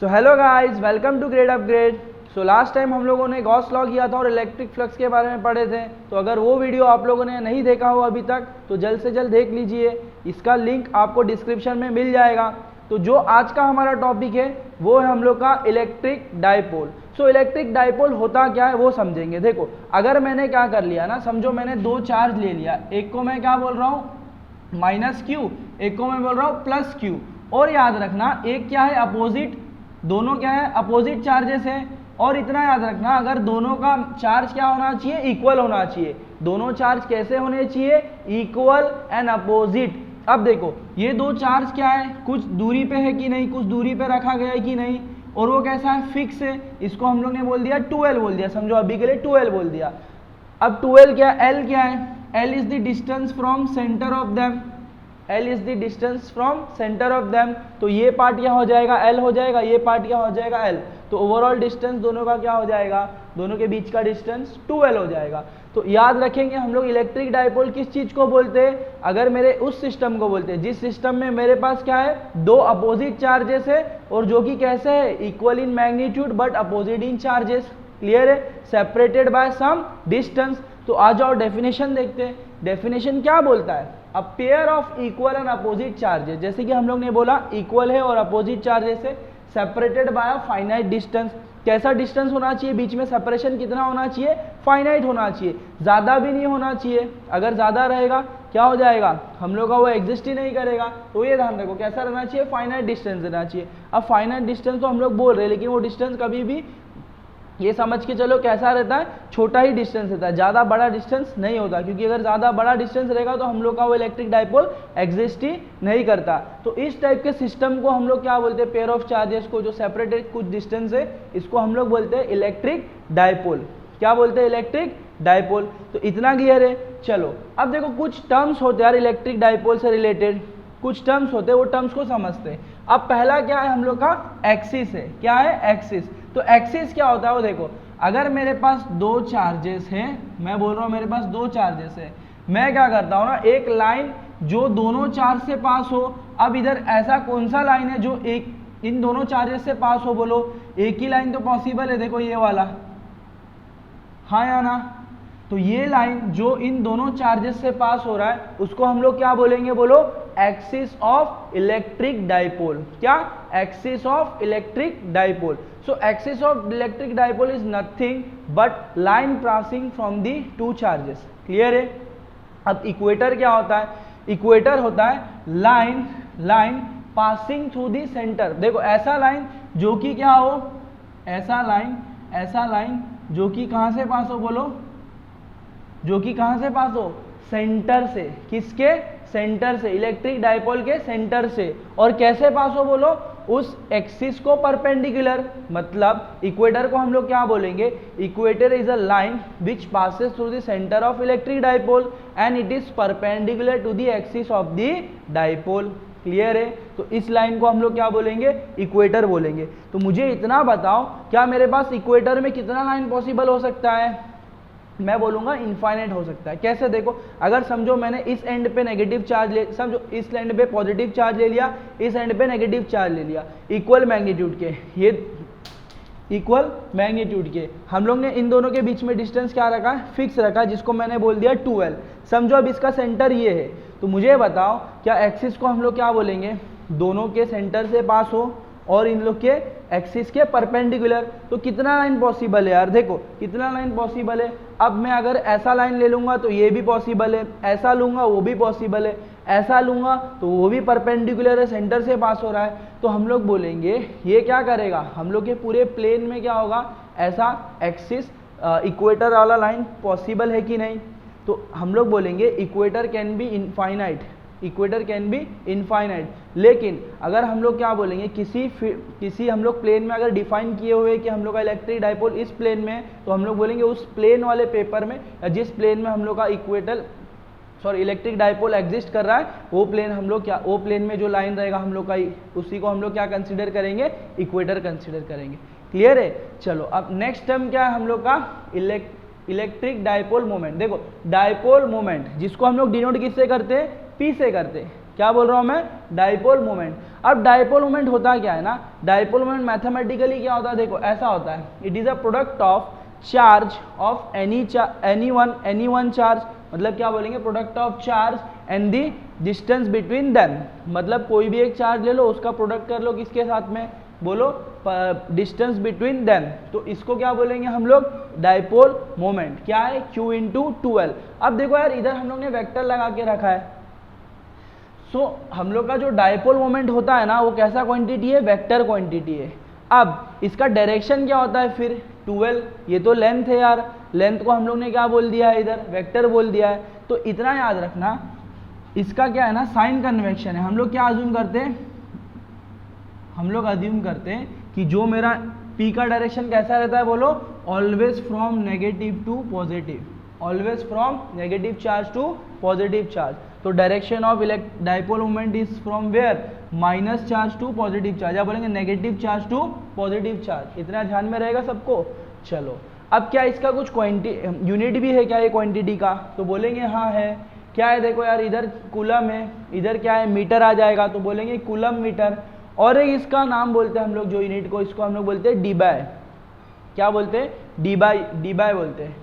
So hello guys, welcome to Grade Upgrade. So last time हम लोगों ने Gauss law किया था और इलेक्ट्रिक फ्लक्स के बारे में पढ़े थे। तो अगर वो वीडियो आप लोगों ने नहीं देखा हो अभी तक तो जल्द से जल्द देख लीजिए, इसका लिंक आपको डिस्क्रिप्शन में मिल जाएगा। तो जो आज का हमारा टॉपिक है वो है हम लोग का electric dipole. So electric dipole होता क्या है वो समझेंगे। देखो, अगर मैंने क्या कर लिया ना, समझो मैंने दो चार्ज ले लिया, एक को मैं क्या बोल रहा हूँ माइनस क्यू, एक को मैं बोल रहा हूँ प्लस क्यू। और याद रखना एक क्या है अपोजिट, दोनों क्या है अपोजिट चार्जेस है। और इतना याद रखना अगर दोनों का चार्ज क्या होना चाहिए, इक्वल होना चाहिए। दोनों चार्ज कैसे होने चाहिए, इक्वल एंड अपोजिट। अब देखो ये दो चार्ज क्या है, कुछ दूरी पे है कि नहीं, कुछ दूरी पे रखा गया है कि नहीं, और वो कैसा है फिक्स है। इसको हम लोग ने बोल दिया 2L बोल दिया, समझो अभी के लिए 2L बोल दिया। अब 2L क्या है, L क्या है, L is the distance from centre of them, L is the distance from centre of them. तो ये पार्ट क्या हो जाएगा, L हो जाएगा, ये पार्ट क्या हो जाएगा, L। तो ओवरऑल डिस्टेंस दोनों का क्या हो जाएगा, दोनों के बीच का डिस्टेंस 2L हो जाएगा। तो याद रखेंगे हम लोग इलेक्ट्रिक डाइपोल किस चीज को बोलते हैं, अगर मेरे उस सिस्टम को बोलते हैं जिस सिस्टम में मेरे पास क्या है, दो अपोजिट चार्जेस है और जो कि कैसे है, equal in magnitude but opposite in charges. Clear है, सेपरेटेड बाय सम डिस्टेंस। तो आ जाओ डेफिनेशन देखते हैं। डेफिनेशन क्या बोलता है, a pair of equal and opposite charges, जैसे कि हम लोग ने बोला इक्वल है और अपोजिट चार्जेस है, separated by a finite distance. कैसा डिस्टेंस होना चाहिए, बीच में सेपरेशन कितना होना चाहिए, फाइनाइट होना चाहिए, ज्यादा भी नहीं होना चाहिए। अगर ज्यादा रहेगा क्या हो जाएगा, हम लोग का वो एग्जिस्ट ही नहीं करेगा। तो ये ध्यान रखो कैसा रहना चाहिए, फाइनाइट डिस्टेंस रहना चाहिए। अब फाइनाइट डिस्टेंस तो हम लोग बोल रहे हैं, लेकिन वो डिस्टेंस कभी भी ये समझ के चलो कैसा रहता है, छोटा ही डिस्टेंस रहता है, ज़्यादा बड़ा डिस्टेंस नहीं होता। क्योंकि अगर ज़्यादा बड़ा डिस्टेंस रहेगा तो हम लोग का वो इलेक्ट्रिक डाइपोल एग्जिस्ट ही नहीं करता। तो इस टाइप के सिस्टम को हम लोग क्या बोलते हैं, पेयर ऑफ चार्जेस को जो सेपरेटेड कुछ डिस्टेंस है, इसको हम लोग बोलते हैं इलेक्ट्रिक डाइपोल। क्या बोलते हैं, इलेक्ट्रिक डाइपोल। तो इतना क्लियर है। चलो अब देखो कुछ टर्म्स होते हैं यार इलेक्ट्रिक डाइपोल से रिलेटेड, कुछ टर्म्स होते हैं, वो टर्म्स को समझते हैं। अब पहला क्या है हम लोग का, एक्सिस है। क्या है, एक्सिस। तो एक्सिस क्या होता है वो देखो, अगर मेरे पास दो चार्जेस हैं, मैं बोल रहा हूँ मेरे पास दो चार्जेस है, मैं क्या करता हूँ ना, एक लाइन जो दोनों चार्ज से पास हो। अब इधर ऐसा कौन सा लाइन है जो एक इन दोनों चार्जेस से पास हो, बोलो। एक ही लाइन तो पॉसिबल है, देखो ये वाला, हाँ या ना। तो ये लाइन जो इन दोनों चार्जेस से पास हो रहा है उसको हम लोग क्या बोलेंगे, बोलो, एक्सिस ऑफ इलेक्ट्रिक डाइपोल। क्या, axis of electric dipole. So axis of electric dipole is nothing but line passing from the two charges. Clear है। अब इक्वेटर क्या होता है, इक्वेटर होता है line passing through the centre. देखो ऐसा लाइन जो कि क्या हो, ऐसा लाइन जो कि कहां से पास हो, बोलो, जो कि कहां से पास हो, सेंटर से। किसके, सेंटर से, इलेक्ट्रिक डाइपोल के सेंटर से। और कैसे पास हो, बोलो, उस एक्सिस को परपेंडिकुलर। मतलब इक्वेटर को हम लोग क्या बोलेंगे, equator is a line which passes through the centre of electric dipole and it is perpendicular to the axis of the dipole. Clear है। तो इस लाइन को हम लोग क्या बोलेंगे, इक्वेटर बोलेंगे। तो मुझे इतना बताओ, क्या मेरे पास इक्वेटर में कितना लाइन पॉसिबल हो सकता है, मैं बोलूंगा इनफाइनाइट हो सकता है। कैसे, देखो, अगर समझो मैंने इस एंड पे नेगेटिव चार्ज ले, समझो इस एंड पे पॉजिटिव चार्ज ले लिया, इस एंड पे नेगेटिव चार्ज ले लिया, इक्वल मैग्नीट्यूड के, ये इक्वल मैग्नीट्यूड के। हम लोग ने इन दोनों के बीच में डिस्टेंस क्या रखा है, फिक्स रखा, जिसको मैंने बोल दिया 2L। समझो अब इसका सेंटर ये है। तो मुझे बताओ क्या एक्सिस को हम लोग क्या बोलेंगे, दोनों के सेंटर से पास हो और इन लोग के एक्सिस के परपेंडिकुलर। तो कितना लाइन पॉसिबल है यार, देखो कितना लाइन पॉसिबल है। अब मैं अगर ऐसा लाइन ले लूंगा तो ये भी पॉसिबल है, ऐसा लूंगा वो भी पॉसिबल है, ऐसा लूंगा तो वो भी परपेंडिकुलर है, सेंटर से पास हो रहा है। तो हम लोग बोलेंगे ये क्या करेगा, हम लोग के पूरे प्लेन में क्या होगा, ऐसा एक्सिस इक्वेटर वाला लाइन पॉसिबल है कि नहीं। तो हम लोग बोलेंगे equator can be infinite, equator can be infinite. लेकिन अगर हम लोग क्या बोलेंगे, किसी हम लोग प्लेन में अगर डिफाइन किए हुए कि हम लोग का इलेक्ट्रिक डाइपोल इस प्लेन में, तो हम लोग बोलेंगे उस प्लेन वाले पेपर में, या जिस प्लेन में हम लोग का इलेक्ट्रिक डाइपोल एग्जिस्ट कर रहा है, वो प्लेन हम लोग क्या, वो प्लेन में जो लाइन रहेगा हम लोग का, उसी को हम लोग क्या कंसिडर करेंगे, इक्वेटर कंसिडर करेंगे। क्लियर है। चलो अब नेक्स्ट टर्म क्या है हम लोग का, इलेक्ट्रिक डाइपोल मोमेंट। देखो डाइपोल मोमेंट जिसको हम लोग डिनोट किससे करते हैं, P से करते हैं। क्या बोल रहा हूँ मैं? Dipole moment. अब डाइपोल मोमेंट होता क्या है ना, डाइपोल मोमेंट मैथमेटिकली क्या होता है, देखो ऐसा होता है, it is a product of charge of any one charge, मतलब क्या बोलेंगे, product of charge and the distance between them, मतलब कोई भी एक चार्ज ले लो, उसका प्रोडक्ट कर लो किसके साथ में, बोलो डिस्टेंस बिटवीन देम, तो इसको क्या बोलेंगे हम लोग, डाइपोल मोमेंट। क्या है? Q into 2L। अब देखो यार, इधर हम लोग ने वेक्टर लगा के रखा है, सो हम लोग का जो डाइपोल मोमेंट होता है ना, वो कैसा क्वांटिटी है, वेक्टर क्वांटिटी है। अब इसका डायरेक्शन क्या होता है फिर, 2L, ये तो लेंथ है यार, लेंथ को हम लोग ने क्या बोल दिया है, इधर वेक्टर बोल दिया है। तो इतना याद रखना, इसका क्या है ना, साइन कन्वेक्शन है। हम लोग क्या अज्यूम करते हैं, हम लोग अज्यूम करते हैं कि जो मेरा P का डायरेक्शन कैसा रहता है, बोलो, always from negative to positive, always from negative charge to positive charge. तो direction of dipole moment is from where, minus charge to positive charge, या बोलेंगे negative charge to positive charge. इतना ध्यान में रहेगा सबको। चलो, अब क्या इसका कुछ यूनिट भी है क्या ये क्वांटिटी का, तो बोलेंगे हाँ है। क्या है, देखो यार, इधर कूलम है, इधर क्या है, मीटर आ जाएगा, तो बोलेंगे कूलम मीटर। और एक इसका नाम बोलते हैं हम लोग जो यूनिट को, इसको हम लोग बोलते हैं डी बाय। क्या बोलते हैं? डी बाय बोलते हैं।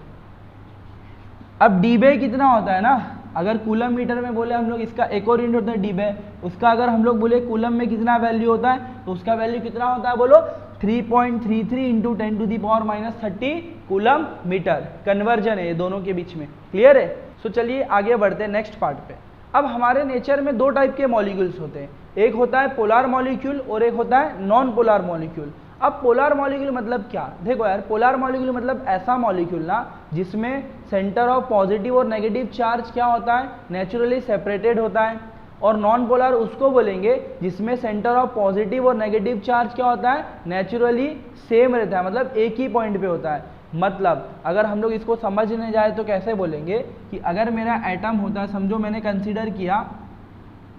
अब डी बाय कितना होता है ना, अगर कूलम मीटर में बोले हम लोग, इसका एक और यूनिट होता है डी बाय, उसका अगर हम लोग बोले कूलम में कितना वैल्यू होता है, तो उसका वैल्यू कितना होता है, बोलो 3.33 इंटू 10⁻³ कूलम मीटर। कन्वर्जन है ये दोनों के बीच में, क्लियर है? सो चलिए आगे बढ़ते हैं नेक्स्ट पार्ट पे। अब हमारे नेचर में दो टाइप के मॉलिक्यूल्स होते हैं, एक होता है पोलार मॉलिक्यूल और एक होता है नॉन पोलार मॉलिक्यूल। अब पोलार मॉलिक्यूल मतलब क्या, देखो यार, पोलार मॉलिक्यूल मतलब ऐसा मॉलिक्यूल ना जिसमें सेंटर ऑफ पॉजिटिव और नेगेटिव चार्ज क्या होता है, नेचुरली सेपरेटेड होता है। और नॉन पोलार उसको बोलेंगे जिसमें सेंटर ऑफ पॉजिटिव और नेगेटिव चार्ज क्या होता है, नेचुरली सेम रहता है, मतलब एक ही पॉइंट पे होता है। मतलब अगर हम लोग इसको समझने जाए तो कैसे बोलेंगे कि अगर मेरा एटम होता है, समझो मैंने कंसीडर किया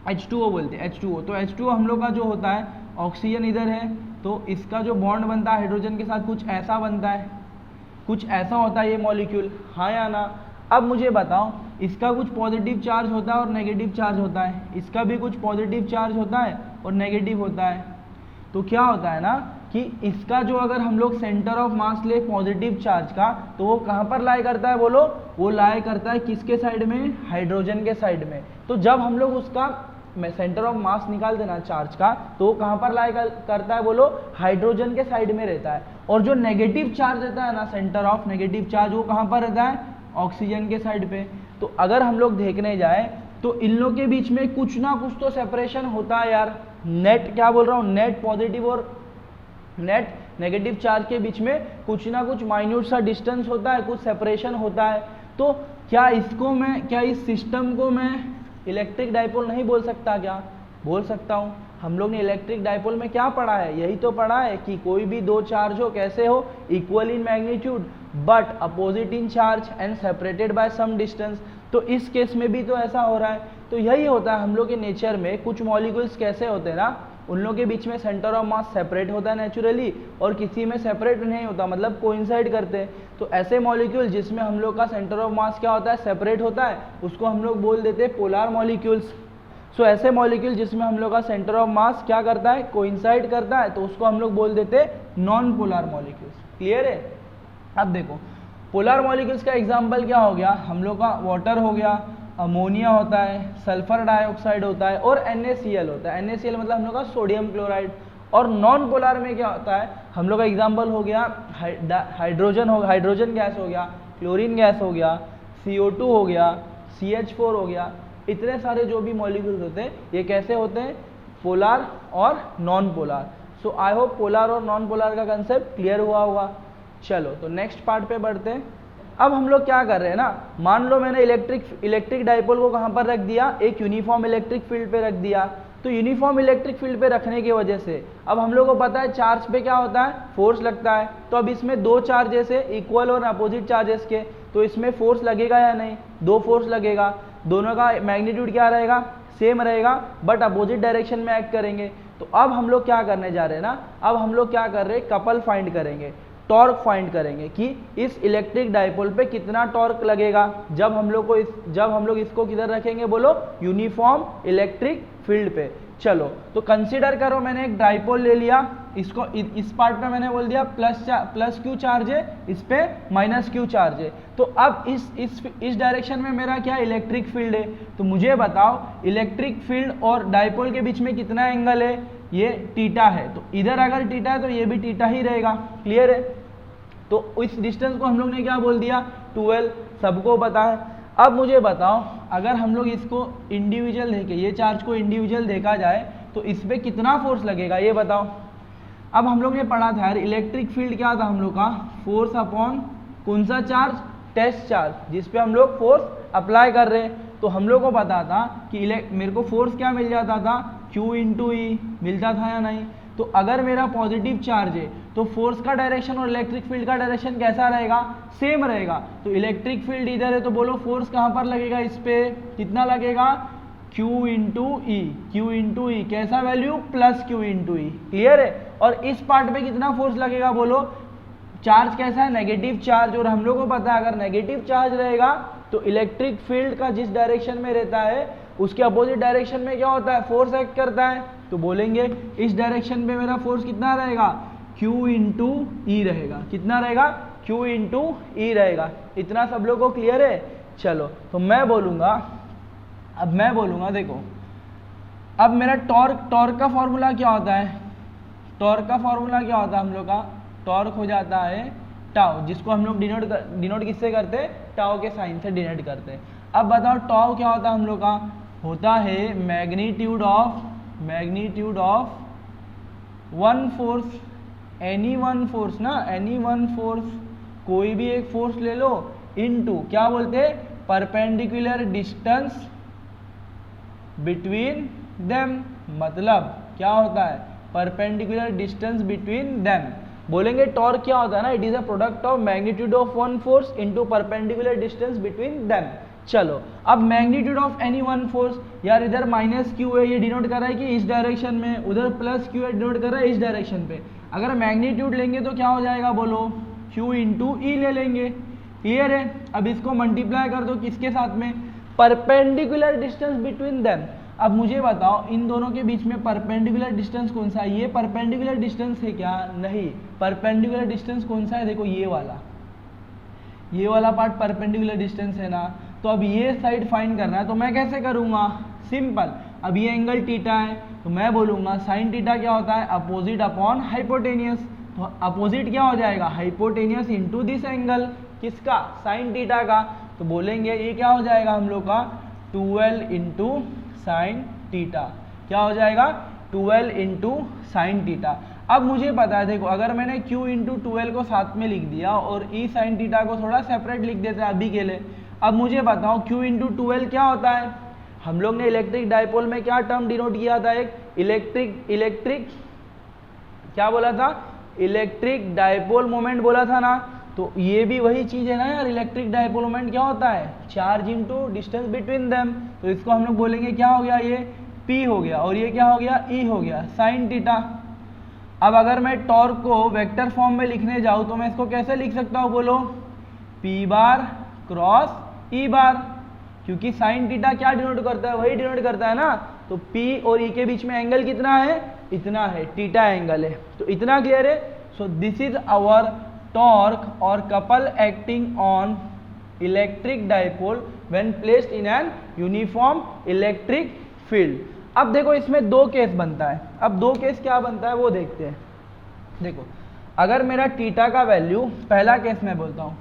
H2O बोलते हैं, H2O, तो H2O हम लोग का जो होता है, ऑक्सीजन इधर है, तो इसका जो बॉन्ड बनता है हाइड्रोजन के साथ कुछ ऐसा बनता है, कुछ ऐसा होता है ये मॉलिक्यूल, हाँ या ना। अब मुझे बताओ, इसका कुछ पॉजिटिव चार्ज होता है और नेगेटिव चार्ज होता है, इसका भी कुछ पॉजिटिव चार्ज होता है और नेगेटिव होता है। तो क्या होता है ना कि इसका जो अगर हम लोग सेंटर ऑफ मास ले पॉजिटिव चार्ज का, तो वो कहाँ पर लाई करता है, बोलो, वो लाई करता है किसके साइड में, हाइड्रोजन के साइड में। तो जब हम लोग उसका सेंटर ऑफ मास निकाल देना चार्ज का, तो वो कहाँ पर लाई करता है, बोलो, हाइड्रोजन के साइड में रहता है। और जो नेगेटिव चार्ज रहता है ना, सेंटर ऑफ नेगेटिव चार्ज, वो कहाँ पर रहता है, ऑक्सीजन के साइड पे। तो अगर हम लोग देखने जाए तो इन लोग के बीच में कुछ ना कुछ तो सेपरेशन होता है यार। नेट, क्या बोल रहा हूँ, नेट पॉजिटिव और नेट नेगेटिव चार्ज के बीच में कुछ ना कुछ माइन्यूट सा डिस्टेंस होता है, कुछ सेपरेशन होता है। तो क्या इस सिस्टम को मैं इलेक्ट्रिक डाइपोल नहीं बोल सकता, क्या बोल सकता हूँ। हम लोग ने इलेक्ट्रिक डाइपोल में क्या पढ़ा है, यही तो पढ़ा है कि कोई भी दो चार्ज हो, कैसे हो, equal in magnitude but opposite in charge and separated by some distance. तो इस केस में भी तो ऐसा हो रहा है। तो यही होता है हम लोग के नेचर में, कुछ मॉलिक्यूल्स कैसे होते हैं ना, उन लोगों के बीच में सेंटर ऑफ मास सेपरेट होता है नेचुरली, और किसी में सेपरेट नहीं होता, मतलब कोइंसाइड करते हैं। तो ऐसे मॉलिक्यूल जिसमें हम लोग का सेंटर ऑफ मास क्या होता है, सेपरेट होता है, उसको हम लोग बोल देते हैं पोलार मॉलिक्यूल्स। सो ऐसे मॉलिक्यूल जिसमें हम लोग का सेंटर ऑफ मास क्या करता है, कोइंसाइड करता है, तो उसको हम लोग बोल देते हैं नॉन पोलार मॉलिक्यूल्स। क्लियर है? अब देखो, पोलार मॉलिक्यूल्स का एग्जाम्पल क्या हो गया, हम लोग का वाटर हो गया, अमोनिया होता है, सल्फर डाइऑक्साइड होता है और NaCl होता है। NaCl मतलब हम लोग का सोडियम क्लोराइड। और नॉन पोलार में क्या होता है, हम लोग का एग्जाम्पल हो गया हाइड्रोजन गैस हो गया, क्लोरीन गैस हो गया, CO2 हो गया, CH4 हो गया। इतने सारे जो भी मॉलिक्यूल्स होते हैं ये कैसे होते हैं, पोलार और non polar. So I hope polar और नॉन पोलार का कंसेप्ट क्लियर हुआ होगा। चलो तो नेक्स्ट पार्ट पे बढ़ते हैं। अब हम लोग क्या कर रहे हैं ना, मान लो मैंने इलेक्ट्रिक डाइपोल को कहाँ पर रख दिया, एक यूनिफॉर्म इलेक्ट्रिक फील्ड पे रख दिया। तो यूनिफॉर्म इलेक्ट्रिक फील्ड पे रखने की वजह से अब हम लोग को पता है चार्ज पे क्या होता है, फोर्स लगता है। तो अब इसमें दो चार्जेस है, इक्वल और अपोजिट चार्जेस के, तो इसमें फोर्स लगेगा या नहीं, दो फोर्स लगेगा। दोनों का मैग्नीट्यूड क्या रहेगा, सेम रहेगा, बट अपोजिट डायरेक्शन में एक्ट करेंगे। तो अब हम लोग क्या करने जा रहे हैं ना, अब हम लोग क्या कर रहे हैं, कपल फाइंड करेंगे। टॉर्क फाइंड करेंगे कि इस इलेक्ट्रिक डाइपोल पे कितना टॉर्क लगेगा जब हम लोग इसको किधर रखेंगे बोलो, यूनिफॉर्म इलेक्ट्रिक फील्ड पे। चलो तो कंसीडर करो मैंने एक डाइपोल ले लिया, इसको इस पार्ट पे मैंने बोल दिया प्लस क्यू चार्ज है, इस पे माइनस क्यू चार्ज है। तो अब इस डायरेक्शन में मेरा क्या इलेक्ट्रिक फील्ड है, तो मुझे बताओ इलेक्ट्रिक फील्ड और डाइपोल के बीच में कितना एंगल है, ये थीटा है। तो इधर अगर थीटा है तो ये भी थीटा ही रहेगा। क्लियर है? तो इस डिस्टेंस को हम लोग ने क्या बोल दिया, 12, सबको पता है। अब मुझे बताओ अगर हम लोग इसको इंडिविजुअल देखें, ये चार्ज को इंडिविजुअल देखा जाए तो इस पर कितना फोर्स लगेगा ये बताओ। अब हम लोग ने पढ़ा था यार इलेक्ट्रिक फील्ड क्या था हम लोग का, फोर्स अपॉन कौन सा चार्ज, टेस्ट चार्ज, जिस पे हम लोग फोर्स अप्लाई कर रहे हैं। तो हम लोग को पता था कि मेरे को फोर्स क्या मिल जाता था, Q इंटू ई मिलता था या नहीं। तो अगर मेरा पॉजिटिव चार्ज है तो फोर्स का डायरेक्शन और इलेक्ट्रिक फील्ड का डायरेक्शन कैसा रहेगा, सेम रहेगा। तो इलेक्ट्रिक फील्ड इधर है तो बोलो फोर्स कहाँ पर लगेगा, इस पे कितना लगेगा, Q इंटू ई, कैसा वैल्यू, प्लस Q इंटू ई। क्लियर है? और इस पार्ट पे कितना फोर्स लगेगा बोलो, चार्ज कैसा है, नेगेटिव चार्ज, और हम लोग को पता है अगर नेगेटिव चार्ज रहेगा तो इलेक्ट्रिक फील्ड का जिस डायरेक्शन में रहता है उसके अपोजिट डायरेक्शन में क्या होता है, फोर्स एक्ट करता है। तो बोलेंगे इस डायरेक्शन में मेरा फोर्स कितना रहेगा, Q इंटू ई रहेगा। कितना रहेगा, Q इंटू ई रहेगा। इतना सब लोग को क्लियर है? चलो तो मैं बोलूँगा देखो, अब मेरा टॉर्क का फॉर्मूला क्या होता है, टॉर्क का फॉर्मूला क्या होता है हम लोग का, टॉर्क हो जाता है टाउ, जिसको हम लोग डिनोट किससे करते हैं, टाउ के साइन से डिनोट करते हैं। अब बताओ टाउ क्या होता है हम लोग का, होता है magnitude of one force, any one force ना, एनी वन फोर्स, कोई भी एक फोर्स ले लो, इनटू क्या बोलते हैं, परपेंडिकुलर डिस्टेंस बिटवीन देम। मतलब क्या होता है, परपेंडिकुलर डिस्टेंस बिटवीन देम। बोलेंगे टॉर्क क्या होता है ना, it is a product of magnitude of one force into perpendicular distance between them. चलो अब magnitude of any one force, यार इधर माइनस क्यू है, ये डिनोट कर रहा है कि इस डायरेक्शन में, उधर प्लस क्यू है, डिनोट कर रहा है इस डायरेक्शन पे। अगर मैग्नीट्यूड लेंगे तो क्या हो जाएगा बोलो, Q इंटू ई ले लेंगे। क्लियर है? अब इसको मल्टीप्लाई कर दो किसके साथ में, परपेंडिकुलर डिस्टेंस बिटवीन देम। अब मुझे बताओ इन दोनों के बीच में परपेंडिकुलर डिस्टेंस कौन सा है, ये परपेंडिकुलर डिस्टेंस है क्या, नहीं। परपेंडिकुलर डिस्टेंस कौन सा है, देखो ये वाला पार्ट परपेंडिकुलर डिस्टेंस है ना। तो अब ये साइड फाइंड करना है तो मैं कैसे करूँगा, सिंपल। अब ये एंगल थीटा है तो मैं बोलूँगा साइन थीटा क्या होता है, अपोजिट अपॉन हाइपोटेनियस। तो अपोजिट क्या हो जाएगा, हाइपोटेनियस इंटू दिस एंगल, किसका, साइन थीटा का। तो बोलेंगे ये क्या हो जाएगा हम लोग का, 12 इंटू साइन थीटा। क्या हो जाएगा, 12 इंटू साइन थीटा। अब मुझे पता है देखो, अगर मैंने Q इंटू 12 को साथ में लिख दिया और E साइन थीटा को थोड़ा सेपरेट लिख देते हैं अभी के लिए। अब मुझे बताओ Q इंटू 12 क्या होता है, हम लोग ने इलेक्ट्रिक डाइपोल में क्या टर्म डिनोट किया था, एक इलेक्ट्रिक क्या बोला था, इलेक्ट्रिक डाइपोल मोमेंट बोला था ना। तो ये भी वही चीज है ना यार, इलेक्ट्रिक डाइपोल मोमेंट क्या होता है, charge into distance between them. तो इसको हम लोग बोलेंगे क्या हो गया, ये P हो गया और ये क्या हो गया, E हो गया, साइन थीटा। अब अगर मैं टॉर्क को वेक्टर फॉर्म में लिखने जाऊँ तो मैं इसको कैसे लिख सकता हूँ बोलो, P बार क्रॉस E बार, क्योंकि साइन थीटा क्या डिनोट करता है, वही डिनोट करता है ना। तो P और E के बीच में एंगल कितना है, इतना है, थीटा एंगल है। तो इतना क्लियर है। सो दिस इज आवर टॉर्क और couple acting on electric dipole when placed in an uniform electric field. अब देखो इसमें दो केस बनता है, अब दो केस क्या बनता है वो देखते हैं। देखो अगर मेरा थीटा का वैल्यू, पहला केस मैं बोलता हूँ,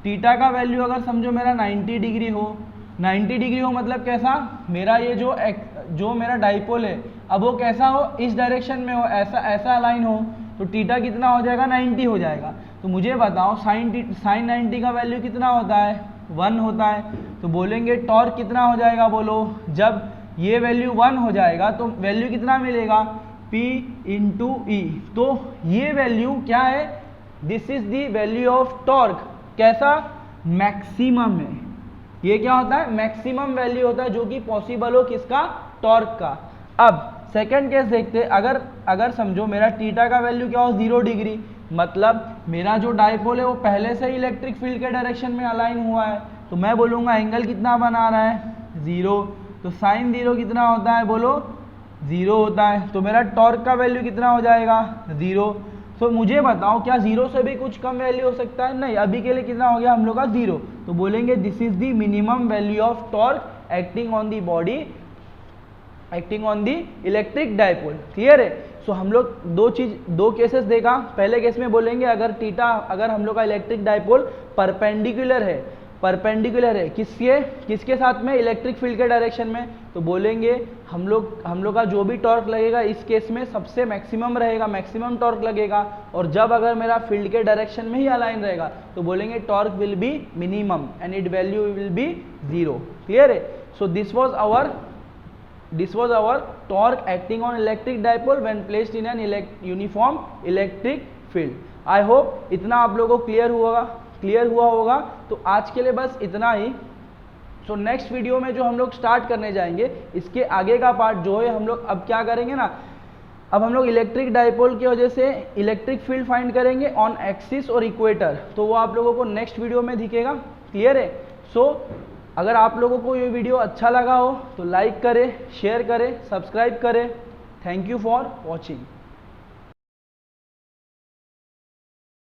थीटा का वैल्यू अगर समझो मेरा 90 डिग्री हो, 90 डिग्री हो मतलब कैसा, मेरा ये जो मेरा डाइपोल है अब वो कैसा हो, इस डायरेक्शन में हो, ऐसा अलाइन हो, तो थीटा कितना हो जाएगा, 90 हो जाएगा। तो मुझे बताओ साइन 90 का वैल्यू कितना होता है, 1 होता है। तो बोलेंगे टॉर्क कितना हो जाएगा बोलो, जब ये वैल्यू 1 हो जाएगा तो वैल्यू कितना मिलेगा, P इंटू ई। तो ये वैल्यू क्या है, this is the value of torque, कैसा, मैक्सिमम है। ये क्या होता है, मैक्सिमम वैल्यू होता है जो कि पॉसिबल हो किसका, टॉर्क का। अब सेकंड केस देखते हैं, अगर समझो मेरा थीटा का वैल्यू क्या हो 0 डिग्री, मतलब मेरा जो डायपोल है वो पहले से ही इलेक्ट्रिक फील्ड के डायरेक्शन में अलाइन हुआ है, तो मैं बोलूँगा एंगल कितना बना रहा है 0, तो साइन 0 कितना होता है बोलो 0 होता है, तो मेरा टॉर्क का वैल्यू कितना हो जाएगा 0। तो मुझे बताओ क्या 0 से भी कुछ कम वैल्यू हो सकता है? नहीं, अभी के लिए कितना हो गया हम लोग का 0, तो बोलेंगे this is the minimum value of torque acting on the body, acting on the electric dipole. Clear है? सो हम लोग दो केसेस देखा। पहले केस में बोलेंगे अगर हम लोग का इलेक्ट्रिक डायपोल परपेंडिकुलर है किसके साथ में, इलेक्ट्रिक फील्ड के डायरेक्शन में, तो बोलेंगे हम लोग का जो भी टॉर्क लगेगा इस केस में सबसे मैक्सिमम रहेगा, मैक्सिमम टॉर्क लगेगा। और जब अगर मेरा फील्ड के डायरेक्शन में ही अलाइन रहेगा तो बोलेंगे torque will be minimum and it value will be 0। Clear है? सो दिस was our torque acting on electric dipole when placed in an uniform electric field। I hope इतना आप लोगों को क्लियर हुआ होगा। तो आज के लिए बस इतना ही। सो नेक्स्ट वीडियो में जो हम लोग स्टार्ट करने जाएंगे, इसके आगे का पार्ट जो है हम लोग अब क्या करेंगे ना, अब हम लोग इलेक्ट्रिक डायपोल की वजह से इलेक्ट्रिक फील्ड फाइंड करेंगे ऑन एक्सिस और इक्वेटर, तो वो आप लोगों को नेक्स्ट वीडियो में दिखेगा। क्लियर है? सो अगर आप लोगों को ये वीडियो अच्छा लगा हो तो लाइक करें, शेयर करें, सब्सक्राइब करें। Thank you for watching.